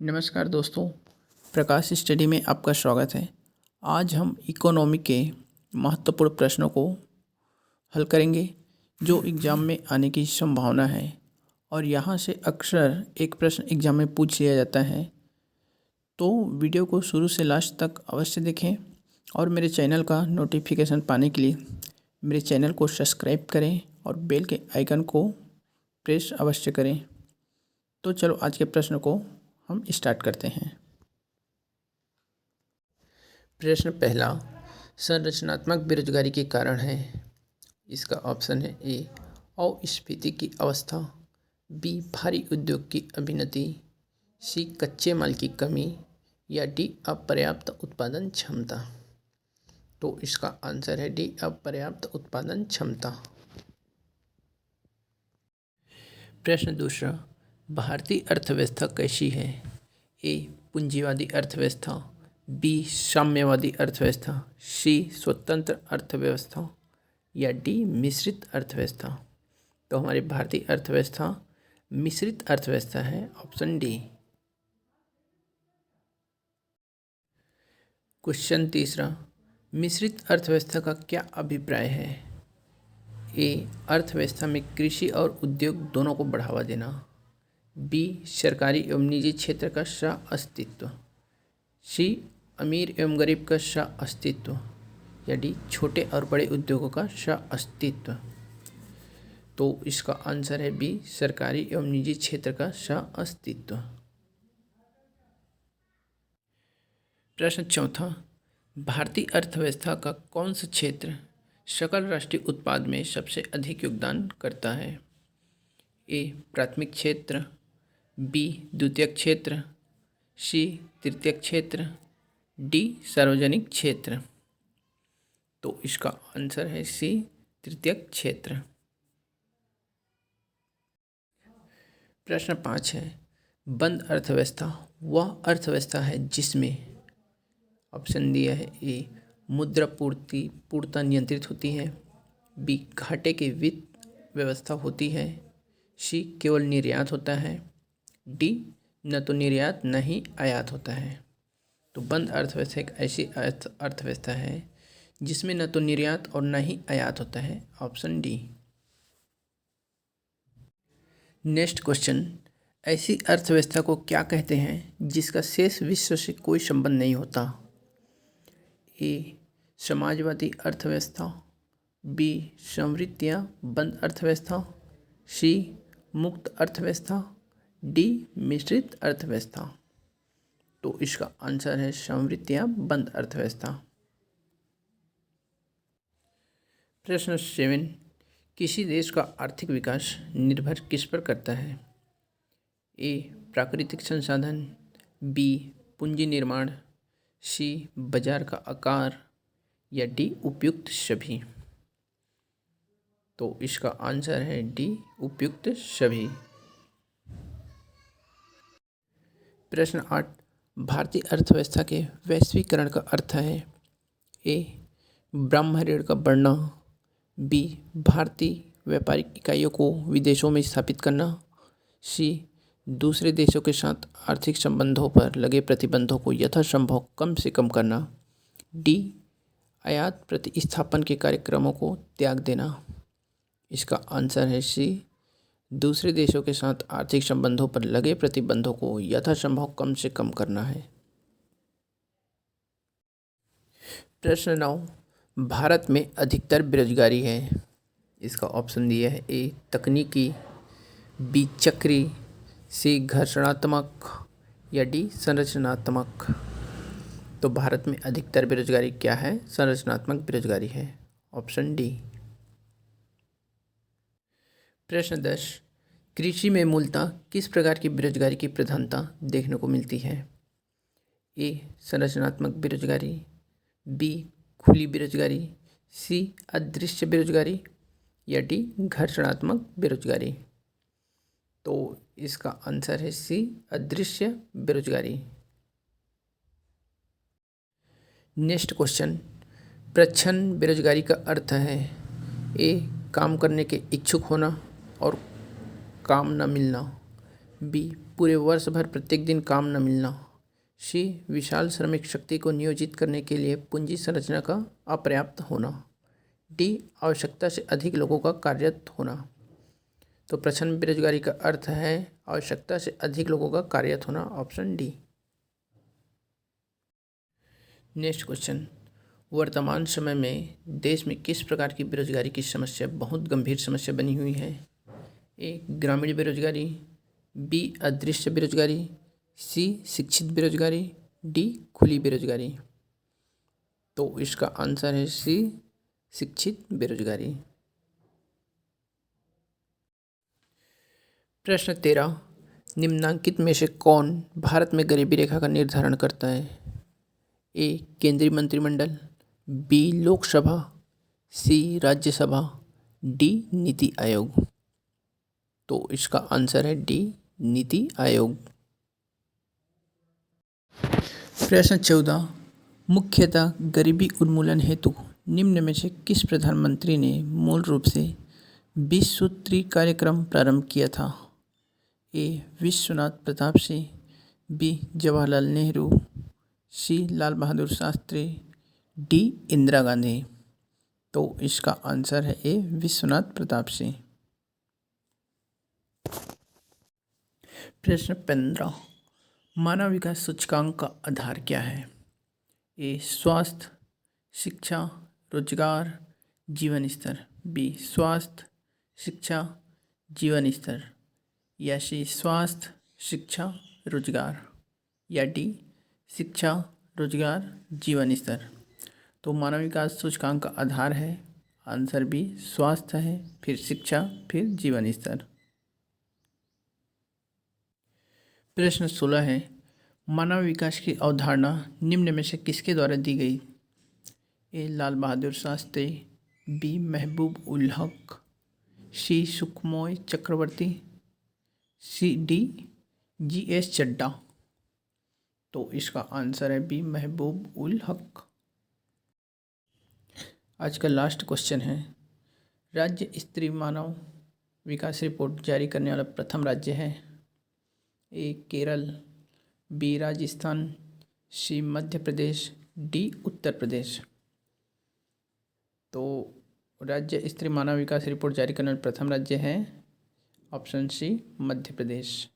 नमस्कार दोस्तों, प्रकाश स्टडी में आपका स्वागत है। आज हम इकोनॉमी के महत्वपूर्ण प्रश्नों को हल करेंगे जो एग्ज़ाम में आने की संभावना है और यहाँ से अक्सर एक प्रश्न एग्ज़ाम में पूछ लिया जाता है। तो वीडियो को शुरू से लास्ट तक अवश्य देखें और मेरे चैनल का नोटिफिकेशन पाने के लिए मेरे चैनल को सब्सक्राइब करें और बेल के आइकन को प्रेस अवश्य करें। तो चलो आज के प्रश्न को हम स्टार्ट करते हैं। प्रश्न पहला, संरचनात्मक बेरोजगारी के कारण है। इसका ऑप्शन है ए अस्फीति की अवस्था, बी भारी उद्योग की अभिनति, सी कच्चे माल की कमी या डी अपर्याप्त उत्पादन क्षमता। तो इसका आंसर है डी अपर्याप्त उत्पादन क्षमता। प्रश्न दूसरा, भारतीय अर्थव्यवस्था कैसी है। ए पूंजीवादी अर्थव्यवस्था, बी साम्यवादी अर्थव्यवस्था, सी स्वतंत्र अर्थव्यवस्था या डी मिश्रित अर्थव्यवस्था। तो हमारी भारतीय अर्थव्यवस्था मिश्रित अर्थव्यवस्था है, ऑप्शन डी। क्वेश्चन तीसरा, मिश्रित अर्थव्यवस्था का क्या अभिप्राय है। ए अर्थव्यवस्था में कृषि और उद्योग दोनों को बढ़ावा देना, बी सरकारी एवं निजी क्षेत्र का सह अस्तित्व, सी अमीर एवं गरीब का सह अस्तित्व या डी छोटे और बड़े उद्योगों का सह अस्तित्व। तो इसका आंसर है बी सरकारी एवं निजी क्षेत्र का सह अस्तित्व। प्रश्न चौथा, भारतीय अर्थव्यवस्था का कौन सा क्षेत्र सकल राष्ट्रीय उत्पाद में सबसे अधिक योगदान करता है। ए प्राथमिक क्षेत्र, बी द्वितीयक क्षेत्र, सी तृतीयक क्षेत्र, डी सार्वजनिक क्षेत्र। तो इसका आंसर है सी तृतीयक क्षेत्र। प्रश्न 5 है, बंद अर्थव्यवस्था वह अर्थव्यवस्था है जिसमें ऑप्शन दिया है ए मुद्रा पूर्णता नियंत्रित होती है, बी घाटे की वित्त व्यवस्था होती है, सी केवल निर्यात होता है, डी न तो निर्यात न ही आयात होता है। तो बंद अर्थव्यवस्था एक ऐसी अर्थव्यवस्था है जिसमें न तो निर्यात और न ही आयात होता है, ऑप्शन डी। नेक्स्ट क्वेश्चन, ऐसी अर्थव्यवस्था को क्या कहते हैं जिसका शेष विश्व से कोई संबंध नहीं होता। ए समाजवादी अर्थव्यवस्था, बी समृद्ध या बंद अर्थव्यवस्था, सी मुक्त अर्थव्यवस्था, डी मिश्रित अर्थव्यवस्था। तो इसका आंसर है समृद्ध या बंद अर्थव्यवस्था। प्रश्न 7, किसी देश का आर्थिक विकास निर्भर किस पर करता है। ए प्राकृतिक संसाधन, बी पूंजी निर्माण, सी बाजार का आकार या डी उपयुक्त सभी। तो इसका आंसर है डी उपयुक्त सभी। प्रश्न 8, भारतीय अर्थव्यवस्था के वैश्वीकरण का अर्थ है। ए ब्रह्म ऋण का बढ़ना, बी भारतीय व्यापारिक इकाइयों को विदेशों में स्थापित करना, सी दूसरे देशों के साथ आर्थिक संबंधों पर लगे प्रतिबंधों को यथासंभव कम से कम करना, डी आयात प्रतिस्थापन के कार्यक्रमों को त्याग देना। इसका आंसर है सी दूसरे देशों के साथ आर्थिक संबंधों पर लगे प्रतिबंधों को यथासंभव कम से कम करना है। प्रश्न 9, भारत में अधिकतर बेरोजगारी है। इसका ऑप्शन दिया है ए तकनीकी, बी चक्री, सी घर्षणात्मक या डी संरचनात्मक। तो भारत में अधिकतर बेरोजगारी क्या है, संरचनात्मक बेरोजगारी है, ऑप्शन डी। प्रश्न 10, कृषि में मूलतः किस प्रकार की बेरोजगारी की प्रधानता देखने को मिलती है। ए संरचनात्मक बेरोजगारी, बी खुली बेरोजगारी, सी अदृश्य बेरोजगारी या डी घर्षणात्मक बेरोजगारी। तो इसका आंसर है सी अदृश्य बेरोजगारी। नेक्स्ट क्वेश्चन, प्रच्छन्न बेरोजगारी का अर्थ है। ए काम करने के इच्छुक होना और काम न मिलना, बी पूरे वर्ष भर प्रत्येक दिन काम न मिलना। सी विशाल श्रमिक शक्ति को नियोजित करने के लिए पूंजी संरचना का अपर्याप्त होना। डी आवश्यकता से अधिक लोगों का कार्यरत होना। तो प्रछन्न बेरोजगारी का अर्थ है आवश्यकता से अधिक लोगों का कार्यरत होना, ऑप्शन डी। नेक्स्ट क्वेश्चन, वर्तमान समय में देश में किस प्रकार की बेरोजगारी की समस्या बहुत गंभीर समस्या बनी हुई है? ए ग्रामीण बेरोजगारी, बी अदृश्य बेरोजगारी, सी शिक्षित बेरोजगारी, डी खुली बेरोजगारी। तो इसका आंसर है सी शिक्षित बेरोजगारी। प्रश्न 13, निम्नांकित में से कौन भारत में गरीबी रेखा का निर्धारण करता है? ए केंद्रीय मंत्रिमंडल, बी लोकसभा, सी राज्यसभा, डी नीति आयोग। तो इसका आंसर है डी नीति आयोग। प्रश्न 14, मुख्यतः गरीबी उन्मूलन हेतु निम्न में से किस प्रधानमंत्री ने मूल रूप से 20 सूत्री कार्यक्रम प्रारंभ किया था? ए विश्वनाथ प्रताप सिंह, बी जवाहरलाल नेहरू, सी लाल बहादुर शास्त्री, डी इंदिरा गांधी। तो इसका आंसर है ए विश्वनाथ प्रताप सिंह। प्रश्न 15, मानव विकास सूचकांक का आधार क्या है? ए स्वास्थ्य, शिक्षा, रोजगार, जीवन स्तर, बी स्वास्थ्य, शिक्षा, जीवन स्तर, या सी स्वास्थ्य, शिक्षा, रोजगार, या डी शिक्षा, रोजगार, जीवन स्तर। तो मानव विकास सूचकांक का आधार है, आंसर बी स्वास्थ्य है, फिर शिक्षा, फिर जीवन स्तर। प्रश्न 16 है, मानव विकास की अवधारणा निम्न में से किसके द्वारा दी गई? ए लाल बहादुर शास्त्री, बी महबूब उल हक, सी सुखमोय चक्रवर्ती, सी डी जी.एस. चड्ढा। तो इसका आंसर है बी महबूब उल हक। आज का लास्ट क्वेश्चन है, राज्य स्तरीय मानव विकास रिपोर्ट जारी करने वाला प्रथम राज्य है? ए केरल, बी राजस्थान, सी मध्य प्रदेश, डी उत्तर प्रदेश। तो राज्य स्तरीय मानव विकास रिपोर्ट जारी करने वाला प्रथम राज्य है ऑप्शन सी मध्य प्रदेश।